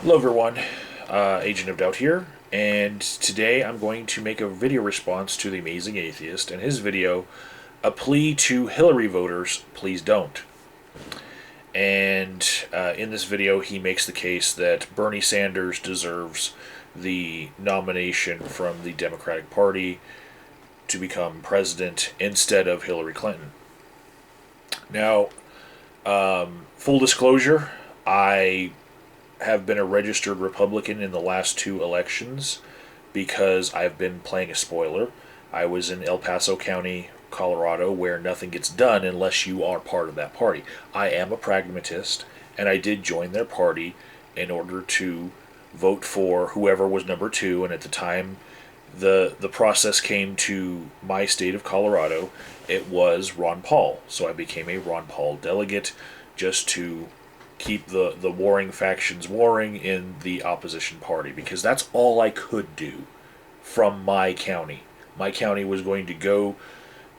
Hello everyone, Agent of Doubt here, and today I'm going to make a video response to The Amazing Atheist and his video, A Plea to Hillary Voters, Please Don't. And in this video he makes the case that Bernie Sanders deserves the nomination from the Democratic Party to become president instead of Hillary Clinton. Now, full disclosure, I have been a registered Republican in the last two elections because I've been playing a spoiler. I was in El Paso County, Colorado, where nothing gets done unless you are part of that party. I am a pragmatist, and I did join their party in order to vote for whoever was number two, and at the time the process came to my state of Colorado, it was Ron Paul. So I became a Ron Paul delegate just to keep the warring factions warring in the opposition party because that's all I could do from my county. My county was going to go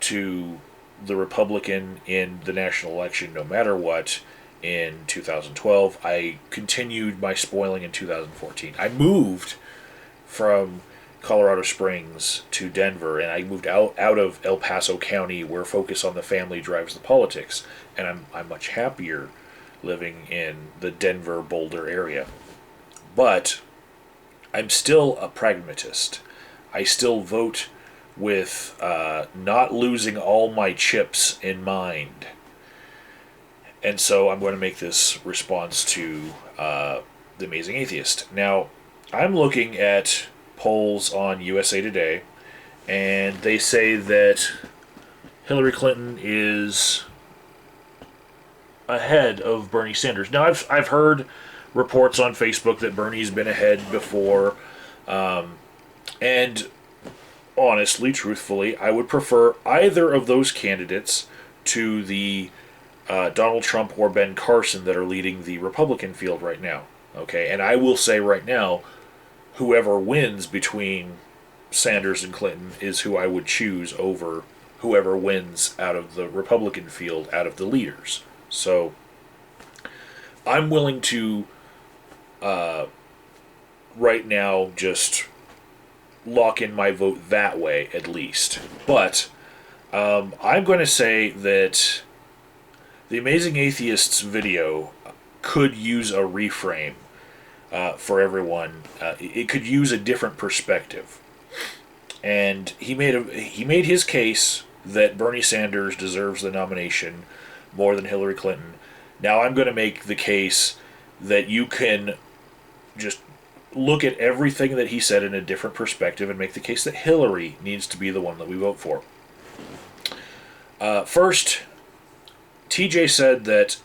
to the Republican in the national election no matter what in 2012. I continued my spoiling in 2014. I moved from Colorado Springs to Denver, and I moved out of El Paso County, where focus on the family drives the politics, and I'm much happier living in the Denver Boulder area. But I'm still a pragmatist. I still vote with not losing all my chips in mind. And so I'm going to make this response to The Amazing Atheist. Now, I'm looking at polls on USA Today, and they say that Hillary Clinton is ahead of Bernie Sanders. Now, I've heard reports on Facebook that Bernie's been ahead before, and honestly, truthfully, I would prefer either of those candidates to the Donald Trump or Ben Carson that are leading the Republican field right now. Okay, and I will say right now, whoever wins between Sanders and Clinton is who I would choose over whoever wins out of the Republican field, out of the leaders. So I'm willing to, right now, just lock in my vote that way, at least. But I'm going to say that The Amazing Atheist's video could use a reframe for everyone. It could use a different perspective. And he made his case that Bernie Sanders deserves the nomination more than Hillary Clinton. Now I'm going to make the case that you can just look at everything that he said in a different perspective and make the case that Hillary needs to be the one that we vote for. First, TJ said that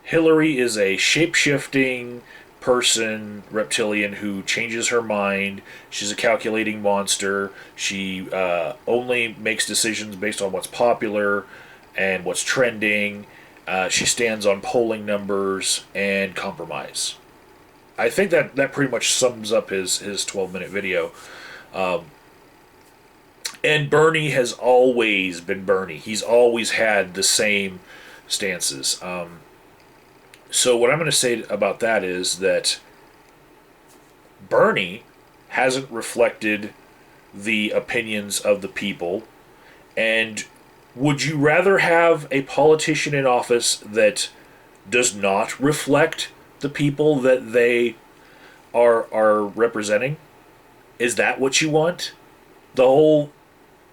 Hillary is a shape-shifting person, reptilian, who changes her mind. She's a calculating monster. She only makes decisions based on what's popular and what's trending. She stands on polling numbers and compromise. I think that pretty much sums up his 12-minute video. And Bernie has always been Bernie. He's always had the same stances. So what I'm going to say about that is that Bernie hasn't reflected the opinions of the people. And would you rather have a politician in office that does not reflect the people that they are representing? Is that what you want? The whole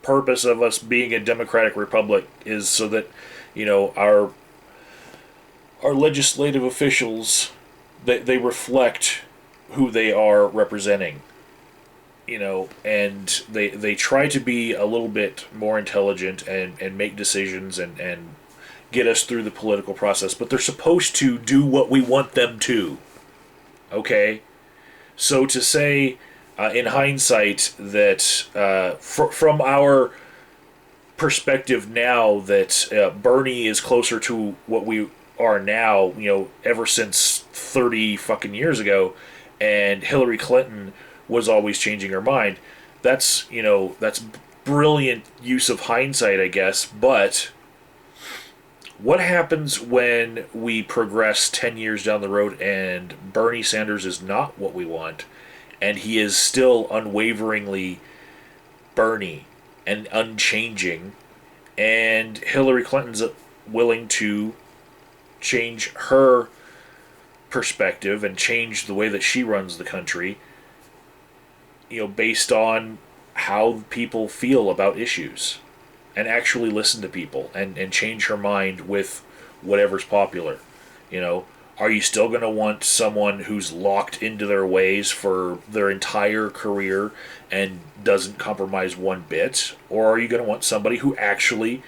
purpose of us being a democratic republic is so that, our legislative officials, they reflect who they are representing, and they try to be a little bit more intelligent and make decisions and get us through the political process, but they're supposed to do what we want them to. Okay? So to say, in hindsight, that from our perspective now, that Bernie is closer to what we are now, ever since 30 fucking years ago, and Hillary Clinton was always changing her mind, that's brilliant use of hindsight, I guess, but What happens when we progress 10 years down the road and Bernie Sanders is not what we want, and he is still unwaveringly Bernie and unchanging, and Hillary Clinton's willing to change her perspective and change the way that she runs the country, based on how people feel about issues, and actually listen to people and change her mind with whatever's popular. Are you still going to want someone who's locked into their ways for their entire career and doesn't compromise one bit? Or are you going to want somebody who actually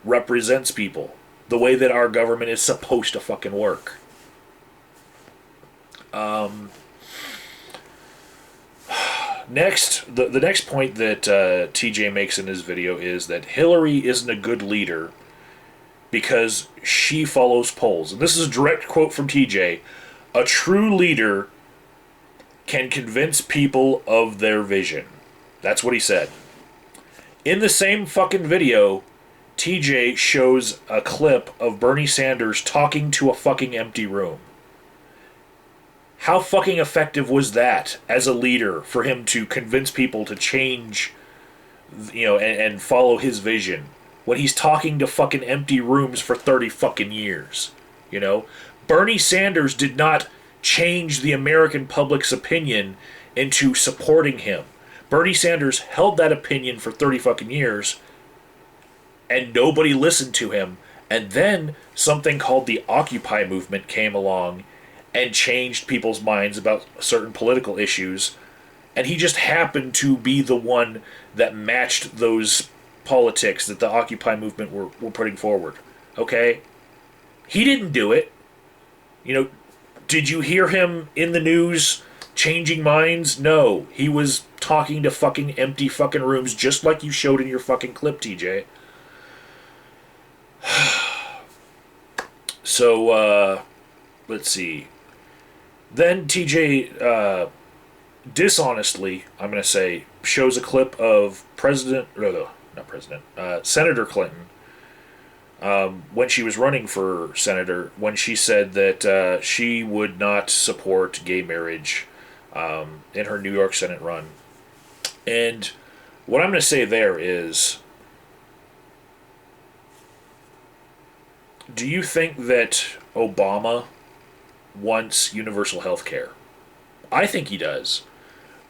represents people the way that our government is supposed to fucking work? Next, the next point that TJ makes in his video is that Hillary isn't a good leader because she follows polls. And this is a direct quote from TJ. A true leader can convince people of their vision. That's what he said. In the same fucking video, TJ shows a clip of Bernie Sanders talking to a fucking empty room. How fucking effective was that as a leader for him to convince people to change, and follow his vision when he's talking to fucking empty rooms for 30 fucking years? Bernie Sanders did not change the American public's opinion into supporting him. Bernie Sanders held that opinion for 30 fucking years and nobody listened to him. And then something called the Occupy movement came along and changed people's minds about certain political issues. And he just happened to be the one that matched those politics that the Occupy movement were putting forward. Okay? He didn't do it. Did you hear him in the news changing minds? No. He was talking to fucking empty fucking rooms just like you showed in your fucking clip, TJ. So, let's see. Then TJ, dishonestly, I'm going to say, shows a clip of Senator Clinton, when she was running for senator, when she said that she would not support gay marriage in her New York Senate run. And what I'm going to say there is, do you think that Obama wants universal health care? I think he does.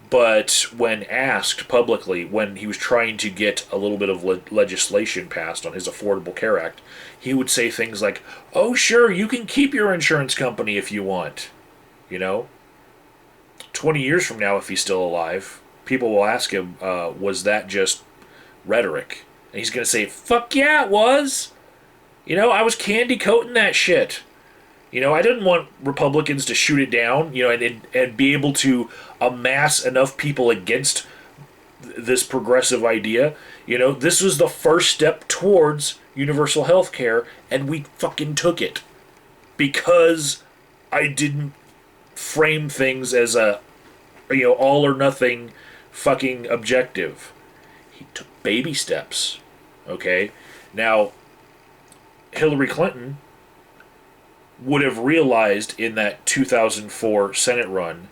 But when asked publicly, when he was trying to get a little bit of legislation passed on his Affordable Care Act, he would say things like, oh, sure, you can keep your insurance company if you want. 20 years from now, if he's still alive, people will ask him, was that just rhetoric? And he's going to say, fuck yeah, it was. I was candy coating that shit. I didn't want Republicans to shoot it down, and be able to amass enough people against this progressive idea. This was the first step towards universal health care, and we fucking took it. Because I didn't frame things as a, all or nothing fucking objective. He took baby steps. Okay? Now, Hillary Clinton would have realized in that 2004 Senate run,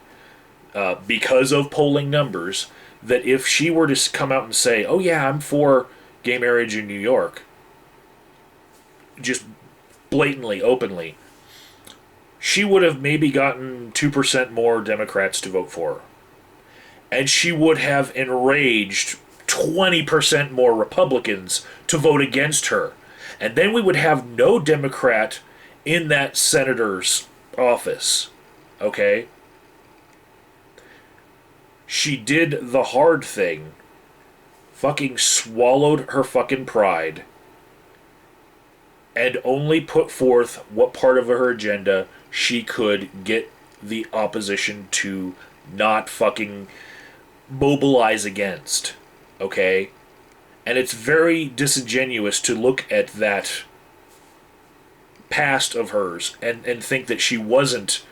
because of polling numbers, that if she were to come out and say, oh yeah, I'm for gay marriage in New York, just blatantly, openly, she would have maybe gotten 2% more Democrats to vote for her. And she would have enraged 20% more Republicans to vote against her. And then we would have no Democrat in that senator's office. Okay? She did the hard thing. Fucking swallowed her fucking pride. And only put forth what part of her agenda she could get the opposition to not fucking mobilize against. Okay? And it's very disingenuous to look at that past of hers and think that she wasn't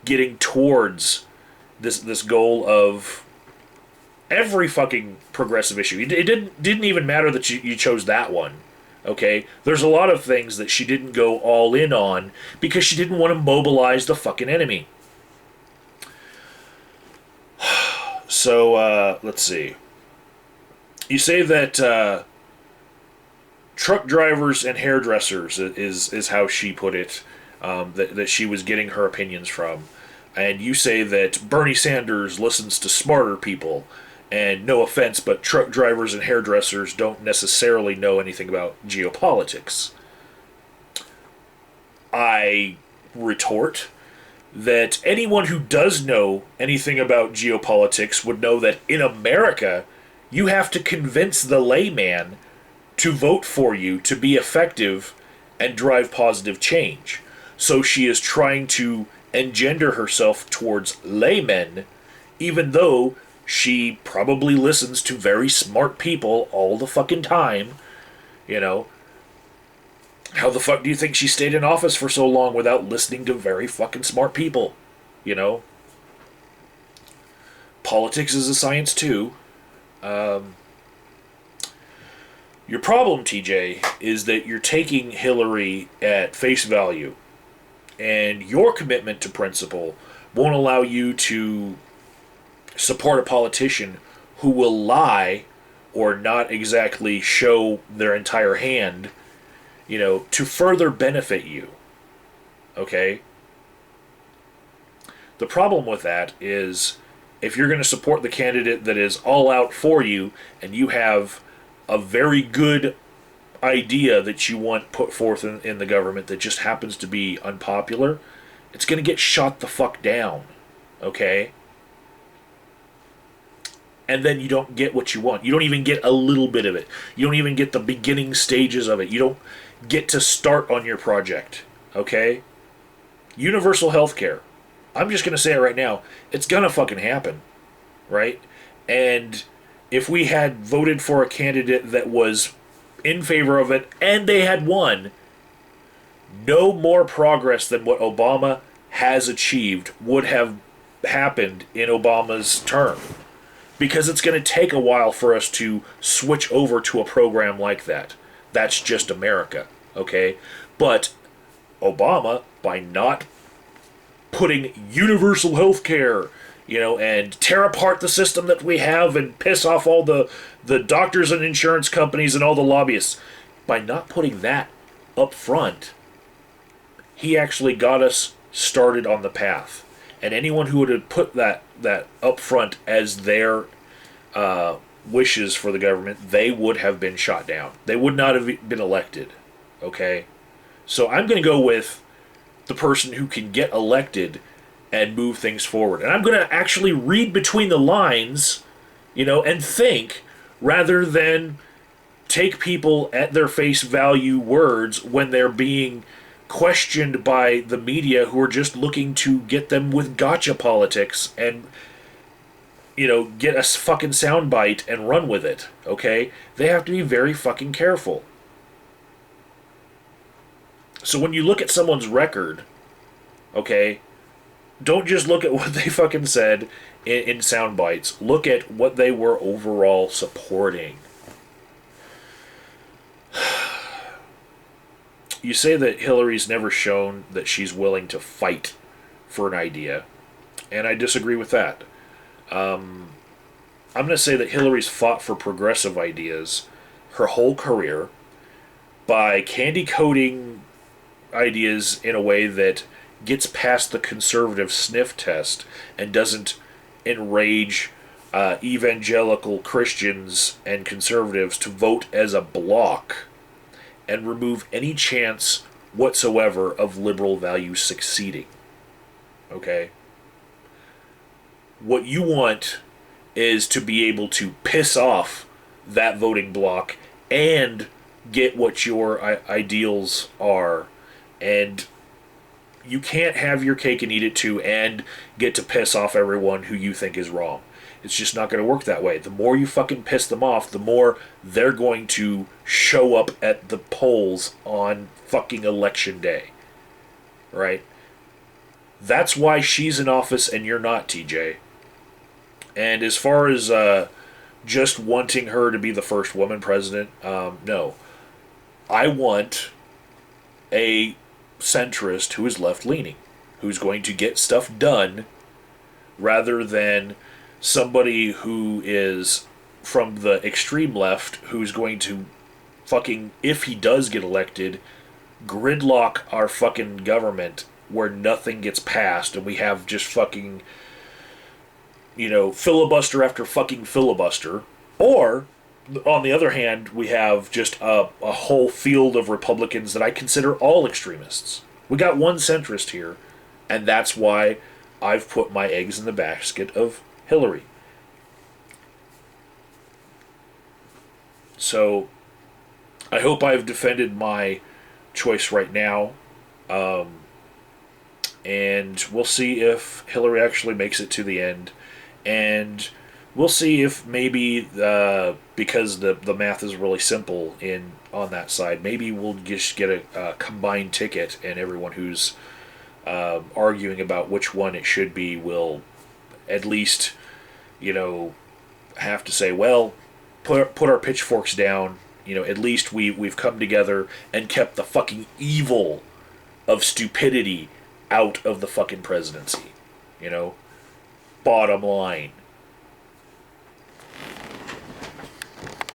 getting towards this goal of every fucking progressive issue. It didn't even matter that you chose that one. Okay? There's a lot of things that she didn't go all in on because she didn't want to mobilize the fucking enemy. So, let's see. You say that truck drivers and hairdressers is how she put it, that she was getting her opinions from. And you say that Bernie Sanders listens to smarter people. And no offense, but truck drivers and hairdressers don't necessarily know anything about geopolitics. I retort that anyone who does know anything about geopolitics would know that in America, you have to convince the layman to vote for you to be effective and drive positive change. So she is trying to engender herself towards laymen, even though she probably listens to very smart people all the fucking time. You know, how the fuck do you think she stayed in office for so long without listening to very fucking smart people? You know? Politics is a science too. Your problem, TJ, is that you're taking Hillary at face value. And your commitment to principle won't allow you to support a politician who will lie or not exactly show their entire hand, you know, to further benefit you. Okay? The problem with that is if you're going to support the candidate that is all out for you and you have a very good idea that you want put forth in the government that just happens to be unpopular, it's going to get shot the fuck down. Okay? And then you don't get what you want. You don't even get a little bit of it. You don't even get the beginning stages of it. You don't get to start on your project. Okay? Universal health care. I'm just going to say it right now. It's going to fucking happen. Right? And if we had voted for a candidate that was in favor of it and they had won, no more progress than what Obama has achieved would have happened in Obama's term. Because it's going to take a while for us to switch over to a program like that. That's just America, okay? But Obama, by not putting universal health care, you know, and tear apart the system that we have and piss off all the doctors and insurance companies and all the lobbyists, by not putting that up front, he actually got us started on the path. And anyone who would have put that up front as their wishes for the government, they would have been shot down. They would not have been elected. Okay? So I'm going to go with the person who can get elected and move things forward. And I'm going to actually read between the lines, you know, and think rather than take people at their face value words when they're being questioned by the media who are just looking to get them with gotcha politics and, you know, get a fucking soundbite and run with it, okay? They have to be very fucking careful. So when you look at someone's record, okay, don't just look at what they fucking said in sound bites. Look at what they were overall supporting. You say that Hillary's never shown that she's willing to fight for an idea, and I disagree with that. I'm going to say that Hillary's fought for progressive ideas her whole career by candy coating ideas in a way that gets past the conservative sniff test and doesn't enrage evangelical Christians and conservatives to vote as a bloc and remove any chance whatsoever of liberal values succeeding. Okay? What you want is to be able to piss off that voting bloc and get what your ideals are. And you can't have your cake and eat it too and get to piss off everyone who you think is wrong. It's just not going to work that way. The more you fucking piss them off, the more they're going to show up at the polls on fucking election day. Right? That's why she's in office and you're not, TJ. And as far as just wanting her to be the first woman president, no. I want a centrist who is left-leaning, who's going to get stuff done, rather than somebody who is from the extreme left who's going to fucking, if he does get elected, gridlock our fucking government where nothing gets passed and we have just fucking, filibuster after fucking filibuster. Or, on the other hand, we have just a whole field of Republicans that I consider all extremists. We got one centrist here, and that's why I've put my eggs in the basket of Hillary. So, I hope I've defended my choice right now. And we'll see if Hillary actually makes it to the end. And we'll see if maybe, because the math is really simple on that side, maybe we'll just get a combined ticket, and everyone who's arguing about which one it should be will at least, have to say, well, put our pitchforks down. At least we've come together and kept the fucking evil of stupidity out of the fucking presidency. Bottom line.